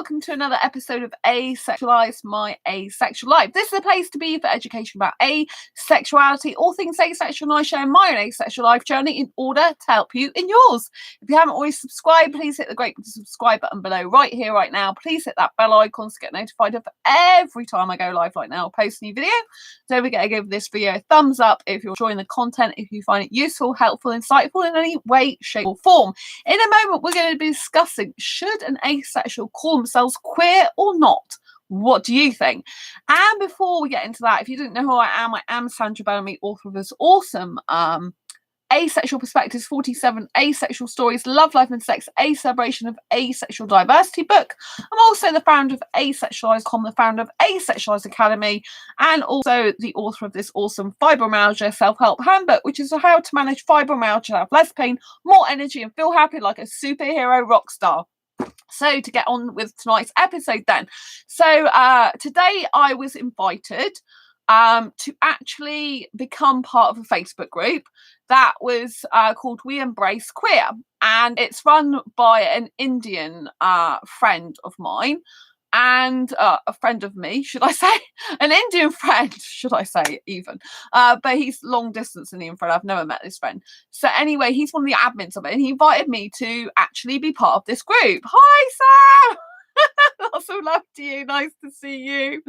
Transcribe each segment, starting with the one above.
welcome to another episode of Asexualise, my asexual life. This is a place to be for education about asexuality, all things asexual, and I share my own asexual life journey in order to help you in yours. If you haven't already subscribed, please hit the great subscribe button below right here, right now. Please hit that bell icon to get notified of every time I go live like now, post a new video. Don't forget to give this video a thumbs up if you're enjoying the content, if you find it useful, helpful, insightful in any way, shape or form. In a moment, we're going to be discussing, should an asexual call themselves queer or not? What do you think? And before we get into that, if you don't know who I am Sandra Bellamy, author of this awesome Asexual Perspectives 47 Asexual Stories, Love, Life and Sex, a celebration of asexual diversity book. I'm also the founder of Asexualise, the founder of Asexualise Academy, and also the author of this awesome fibromyalgia self-help handbook, which is how to manage fibromyalgia, have less pain, more energy and feel happy like a superhero rock star. So to get on with tonight's episode then. So today I was invited to actually become part of a Facebook group that was called We Embrace Queer, and it's run by an Indian friend of mine and a friend of me, should I say, an Indian friend, should I say even, but he's long distance Indian friend. I've never met this friend. So anyway, he's one of the admins of it, and he invited me to actually be part of this group. Hi, Sam. Lots of love to you. Nice to see you.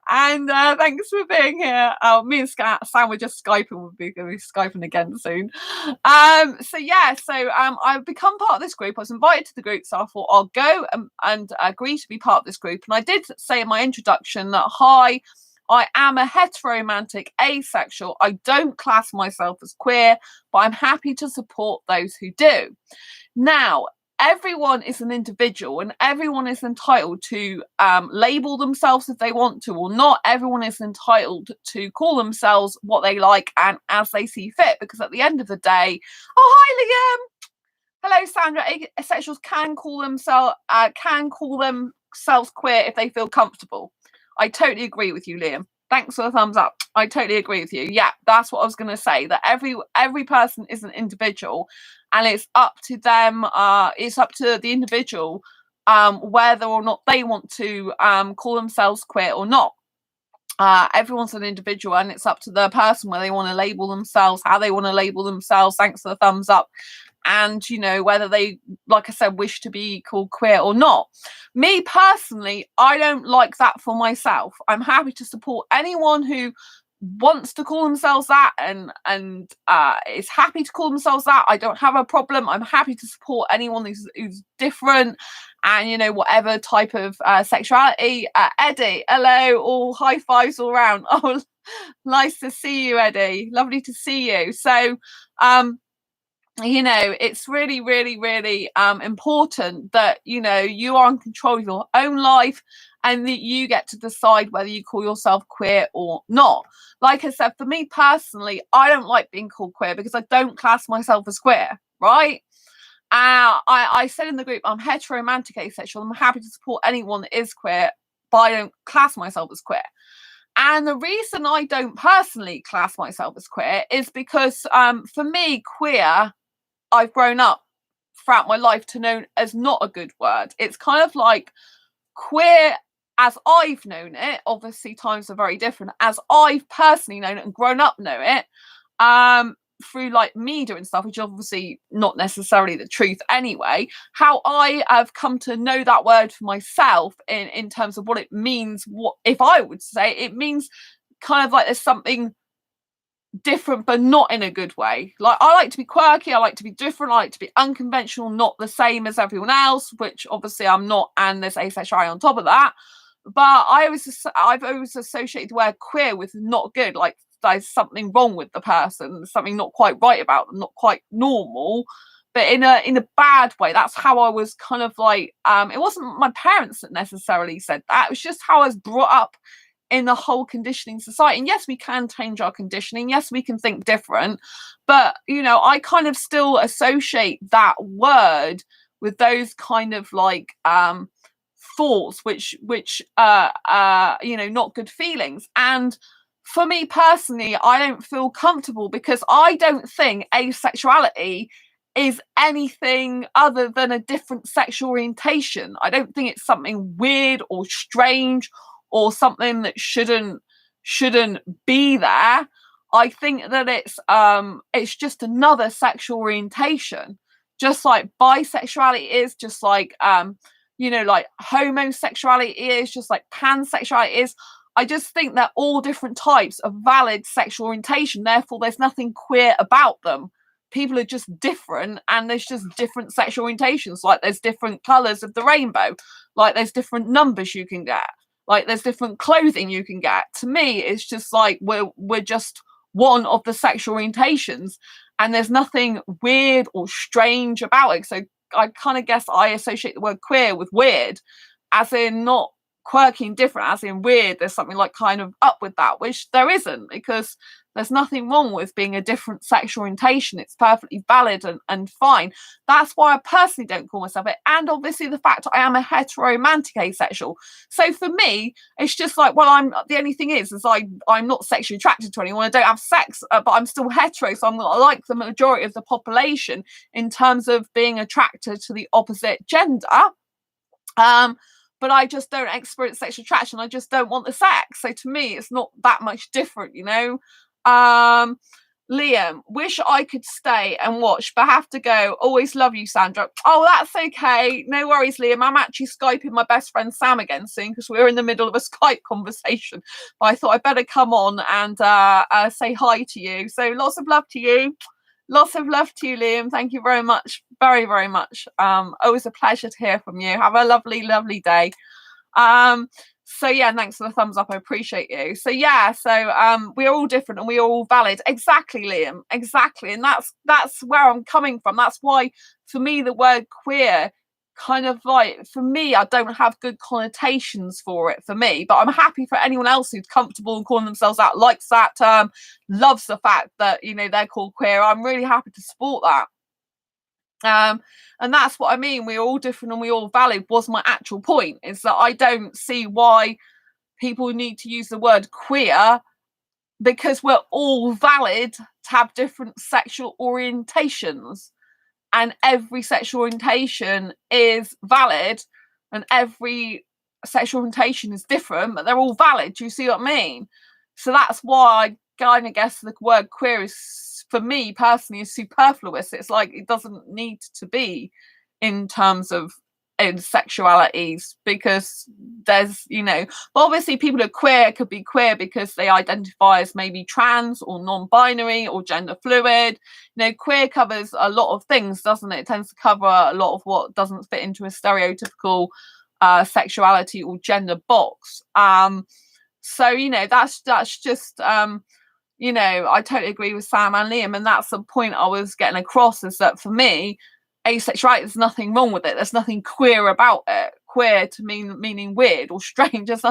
And thanks for being here. Me and Sam were just Skyping. We'll be Skyping again soon. So I've become part of this group. I was invited to the group, so I thought I'll go and agree to be part of this group. And I did say in my introduction that, hi, I am a heteromantic asexual. I don't class myself as queer, but I'm happy to support those who do. Now, everyone is an individual and everyone is entitled to label themselves if they want to or not. Everyone is entitled to call themselves what they like and as they see fit, because at the end of the day, oh, hi, Liam. Hello, Sandra. Asexuals can call themselves queer if they feel comfortable. I totally agree with you, Liam. Thanks for the thumbs up. I totally agree with you. Yeah, that's what I was going to say, that every person is an individual, and it's up to them, it's up to the individual whether or not they want to call themselves queer or not. Everyone's an individual, and it's up to the person where they want to label themselves, how they want to label themselves. Thanks for the thumbs up. And, you know, whether they, like I said, wish to be called queer or not. Me personally, I don't like that for myself. I'm happy to support anyone who wants to call themselves that and is happy to call themselves that. I don't have a problem. I'm happy to support anyone who's different and, you know, whatever type of sexuality. Eddie, hello, all high fives all around. Oh, nice to see you, Eddie. Lovely to see you. So you know, it's really, really, really important that, you know, you are in control of your own life and that you get to decide whether you call yourself queer or not. Like I said, for me personally, I don't like being called queer because I don't class myself as queer, right? I said in the group, I'm heteromantic asexual. I'm happy to support anyone that is queer, but I don't class myself as queer. And the reason I don't personally class myself as queer is because for me, queer, I've grown up throughout my life to know as not a good word. It's kind of like queer as I've known it. Obviously, times are very different. As I've personally known it and grown up know it through like media and stuff, which is obviously not necessarily the truth anyway. How I have come to know that word for myself in terms of what it means. What if I would say it means kind of like there's something different but not in a good way. Like, I like to be quirky, I like to be different, I like to be unconventional, not the same as everyone else, which obviously I'm not, and there's asexuality on top of that. But I've always associated the word queer with not good, like there's something wrong with the person, something not quite right about them, not quite normal, but in a bad way. That's how I was kind of like, it wasn't my parents that necessarily said that, it was just how I was brought up in the whole conditioning society. And yes, we can change our conditioning. Yes, we can think different. But, you know, I kind of still associate that word with those kind of like thoughts, which you know, not good feelings. And for me personally, I don't feel comfortable because I don't think asexuality is anything other than a different sexual orientation. I don't think it's something weird or strange or something that shouldn't be there. I think that it's just another sexual orientation, just like bisexuality is, just like like homosexuality is, just like pansexuality is. I just think they're all different types of valid sexual orientation. Therefore, there's nothing queer about them. People are just different, and there's just different sexual orientations. Like there's different colours of the rainbow, like there's different numbers you can get, like there's different clothing you can get. To me, it's just like we're just one of the sexual orientations, and there's nothing weird or strange about it. So I kind of guess I associate the word queer with weird, as in not quirky and different, as in weird. There's something like kind of up with that, which there isn't, because there's nothing wrong with being a different sexual orientation. It's perfectly valid and fine. That's why I personally don't call myself it. And obviously the fact I am a heteromantic asexual. So for me, it's just like, well, the only thing is I'm not sexually attracted to anyone. I don't have sex, but I'm still hetero. So I'm not like the majority of the population in terms of being attracted to the opposite gender. But I just don't experience sexual attraction. I just don't want the sex. So to me, it's not that much different, Liam, wish I could stay and watch, but have to go. Always love you, Sandra. Oh, that's okay. No worries, Liam. I'm actually Skyping my best friend Sam again soon, because we're in the middle of a Skype conversation. But I thought I'd better come on and say hi to you. So lots of love to you. Lots of love to you, Liam. Thank you very much. Very, very much. Always a pleasure to hear from you. Have a lovely, lovely day. So yeah, thanks for the thumbs up. I appreciate you. So yeah, so we're all different and we're all valid. Exactly, Liam. Exactly. And that's where I'm coming from. That's why for me the word queer kind of like, for me, I don't have good connotations for it for me, but I'm happy for anyone else who's comfortable and calling themselves that, likes that term, loves the fact that they're called queer. I'm really happy to support that. And that's what I mean. We're all different and we all valid was my actual point, is that I don't see why people need to use the word queer, because we're all valid to have different sexual orientations, and every sexual orientation is valid and every sexual orientation is different, but they're all valid. Do you see what I mean? So that's why I kind of guess the word queer is, for me personally, is superfluous. It's like it doesn't need to be in terms of sexualities, because there's but obviously people who are queer could be queer because they identify as maybe trans or non-binary or gender fluid. Queer covers a lot of things, doesn't it? It tends to cover a lot of what doesn't fit into a stereotypical sexuality or gender box. So that's just I totally agree with Sam and Liam, and that's the point I was getting across, is that for me, asexuality, there's nothing wrong with it. There's nothing queer about it. Queer to meaning weird or strange. There's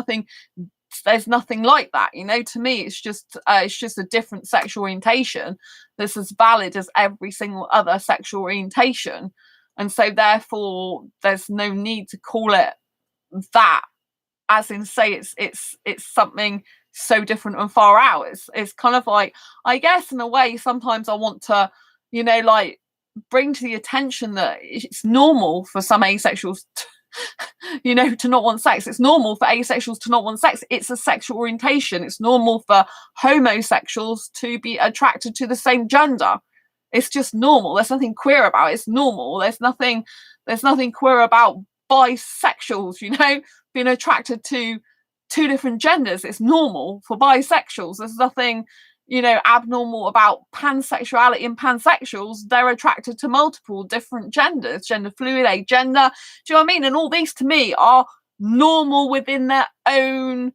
nothing like that. To me, it's just a different sexual orientation that's as valid as every single other sexual orientation, and so therefore there's no need to call it that, as in say it's something so different and far out. It's kind of like, I guess in a way sometimes I want to like bring to the attention that it's normal for some asexuals to not want sex. It's normal for asexuals to not want sex. It's a sexual orientation. It's normal for homosexuals to be attracted to the same gender. It's just normal. There's nothing queer about it. It's normal. There's nothing queer about bisexuals, being attracted to two different genders. It's normal for bisexuals. There's nothing abnormal about pansexuality and pansexuals. They're attracted to multiple different genders, gender fluid, agender. Do you know what I mean? And all these to me are normal within their own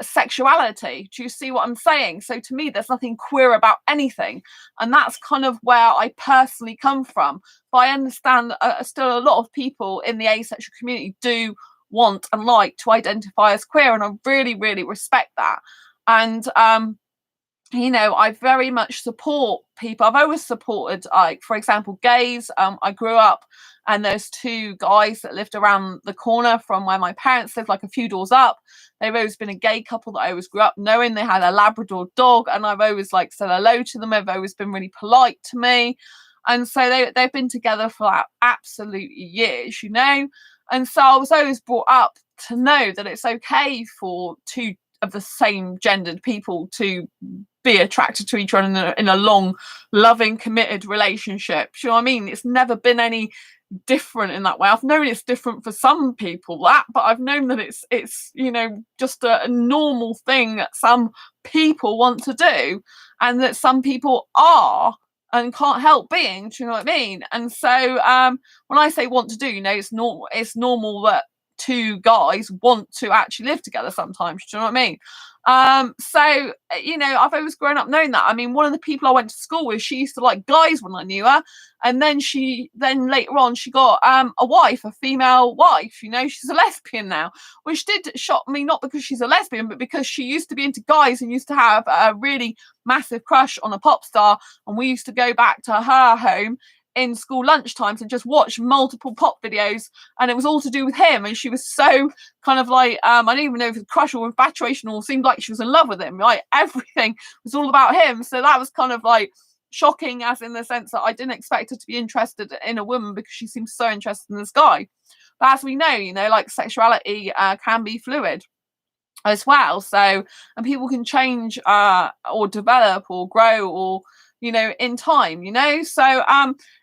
sexuality. Do you see what I'm saying? So to me, there's nothing queer about anything, and that's kind of where I personally come from. But I understand still a lot of people in the asexual community do want and like to identify as queer, and I really, really respect that. And you know, I very much support people. I've always supported, like, for example, gays. I grew up and there's two guys that lived around the corner from where my parents lived, like a few doors up. They've always been a gay couple that I always grew up knowing. They had a Labrador dog, and I've always like said hello to them. They've always been really polite to me. And so they've been together for like absolute years, you know. And so I was always brought up to know that it's okay for two of the same gendered people to be attracted to each other in a long, loving, committed relationship. Do you know what I mean? It's never been any different in that way. I've known it's different for some people, but I've known that it's you know, just a normal thing that some people want to do, and that some people are and can't help being. Do you know what I mean? And so when I say want to do, you know, it's normal that two guys want to actually live together sometimes. Do you know what I mean? So you know, I've always grown up knowing that. I mean, one of the people I went to school with, she used to like guys when I knew her, and then later on she got a wife, a female wife. You know, she's a lesbian now, which did shock me, not because she's a lesbian, but because she used to be into guys and used to have a really massive crush on a pop star, and we used to go back to her home in school lunchtimes and just watch multiple pop videos, and it was all to do with him. And she was so kind of like I don't even know if it's crush or infatuation, or seemed like she was in love with him. Like everything was all about him. So that was kind of like shocking, as in the sense that I didn't expect her to be interested in a woman because she seems so interested in this guy. But as we know, you know, like sexuality can be fluid as well. So, and people can change or develop or grow, or you know, in time, you know. So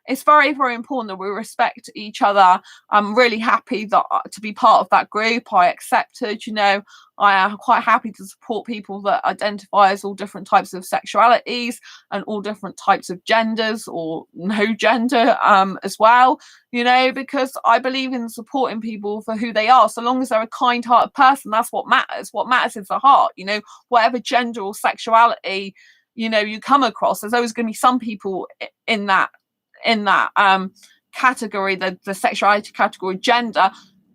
it's very, very important that we respect each other. I'm really happy that to be part of that group. I accepted, you know, I am quite happy to support people that identify as all different types of sexualities and all different types of genders, or no gender as well, you know, because I believe in supporting people for who they are. So long as they're a kind-hearted person, that's what matters. What matters is the heart, you know. Whatever gender or sexuality, you know, you come across, there's always going to be some people in that category, the sexuality category, gender,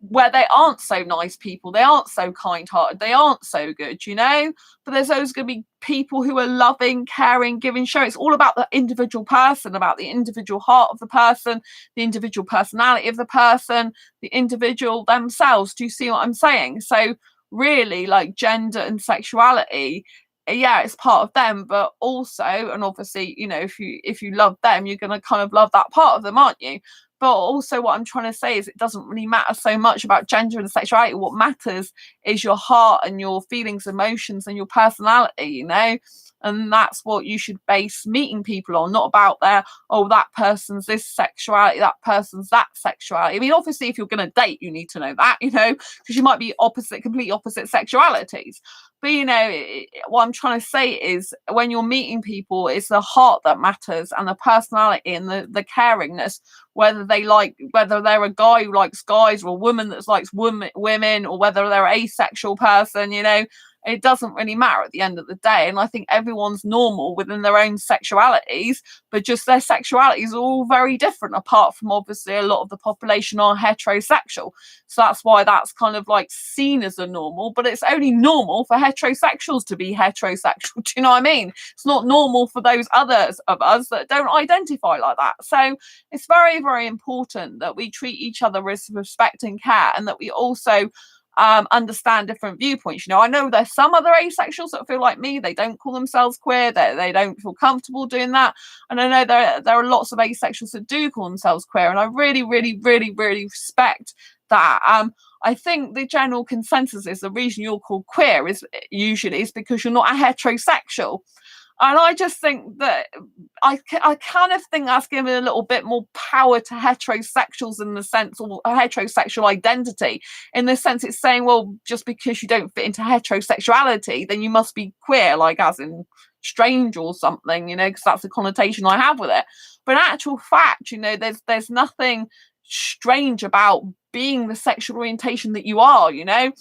where they aren't so nice people, they aren't so kind-hearted, they aren't so good, you know. But there's always going to be people who are loving, caring, giving, showing. It's all about the individual person, about the individual heart of the person, the individual personality of the person, the individual themselves. Do you see what I'm saying? So really, like, gender and sexuality, yeah, it's part of them, but also, and obviously, you know, if you love them, you're going to kind of love that part of them, aren't you? But also what I'm trying to say is it doesn't really matter so much about gender and sexuality. What matters is your heart and your feelings, emotions, and your personality, you know. And that's what you should base meeting people on, not about their, oh, that person's this sexuality, that person's that sexuality. I mean, obviously, if you're going to date, you need to know that, you know, because you might be completely opposite sexualities. But, you know, what I'm trying to say is when you're meeting people, it's the heart that matters, and the personality and the caringness, whether they're a guy who likes guys or a woman that likes women, or whether they're an asexual person, you know, it doesn't really matter at the end of the day. And I think everyone's normal within their own sexualities, but just their sexualities are all very different, apart from obviously a lot of the population are heterosexual. So that's why that's kind of like seen as a normal, but it's only normal for heterosexuals to be heterosexual. Do you know what I mean? It's not normal for those others of us that don't identify like that. So it's very, very important that we treat each other with respect and care, and that we also understand different viewpoints. You know, I know there's some other asexuals that feel like me, they don't call themselves queer, they don't feel comfortable doing that. And I know there are lots of asexuals that do call themselves queer, and I really, really, really, really respect that. I think the general consensus is the reason you're called queer is because you're not a heterosexual. And I just think that I kind of think that's giving a little bit more power to heterosexuals, in the sense, or a heterosexual identity, in the sense it's saying, well, just because you don't fit into heterosexuality, then you must be queer, like as in strange or something, you know, because that's the connotation I have with it. But in actual fact, you know, there's nothing strange about being the sexual orientation that you are, you know.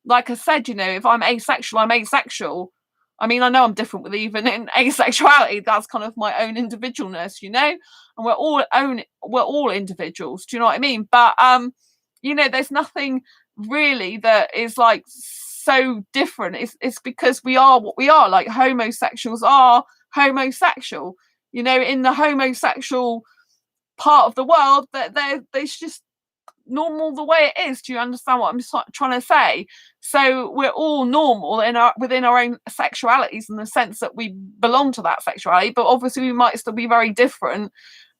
Like I said, you know, if I'm asexual, I'm asexual. I mean, I know I'm different with even in asexuality. That's kind of my own individualness, you know, and we're all individuals. Do you know what I mean? But you know, there's nothing really that is like so different. It's because we are what we are. Like homosexuals are homosexual, you know, in the homosexual part of the world, that there's just normal the way it is. Do you understand what I'm trying to say? So we're all normal within our own sexualities, in the sense that we belong to that sexuality, but obviously we might still be very different.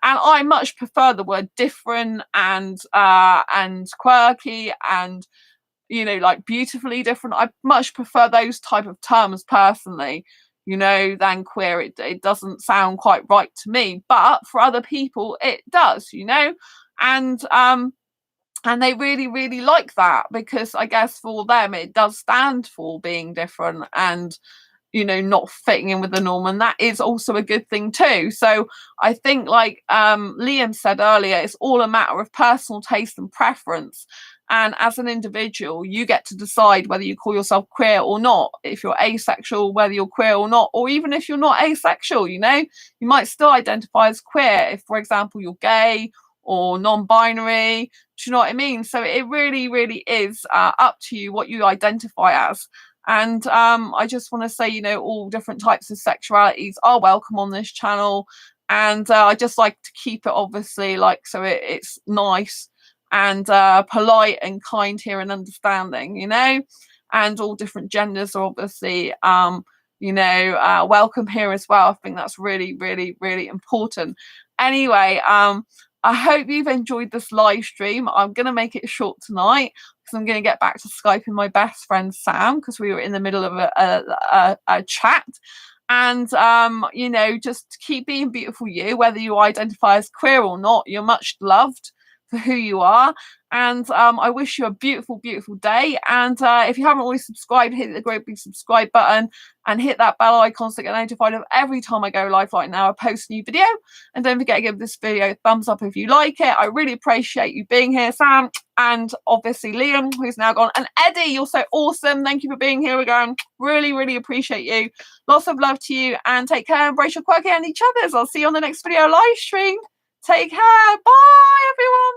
And I much prefer the word different and quirky and, you know, like beautifully different. I much prefer those type of terms personally, you know, than queer. It doesn't sound quite right to me, but for other people it does, you know. And they really, really like that, because I guess for them it does stand for being different and, you know, not fitting in with the norm, and that is also a good thing too. So I think, like Liam said earlier, it's all a matter of personal taste and preference. And as an individual, you get to decide whether you call yourself queer or not. If you're asexual, whether you're queer or not, or even if you're not asexual, you know, you might still identify as queer if, for example, you're gay or non-binary. Do you know what I mean? So it really, really is up to you what you identify as. And I just want to say, you know, all different types of sexualities are welcome on this channel. And I just like to keep it, obviously, like, so it's nice and polite and kind here and understanding, you know. And all different genders are obviously, you know, welcome here as well. I think that's really, really, really important. Anyway, I hope you've enjoyed this live stream. I'm going to make it short tonight, because I'm going to get back to Skyping my best friend Sam, because we were in the middle of a chat. And, you know, just keep being beautiful you, whether you identify as queer or not. You're much loved for who you are. And I wish you a beautiful, beautiful day. And if you haven't already subscribed, hit the great big subscribe button and hit that bell icon to get notified of every time I go live. Like now, I post a new video. And don't forget to give this video a thumbs up if you like it. I really appreciate you being here, Sam, and obviously Liam, who's now gone, and Eddie, you're so awesome. Thank you for being here again. Really, really appreciate you. Lots of love to you, and take care, embrace your quirky and each other's. I'll see you on the next video live stream. Take care. Bye, everyone.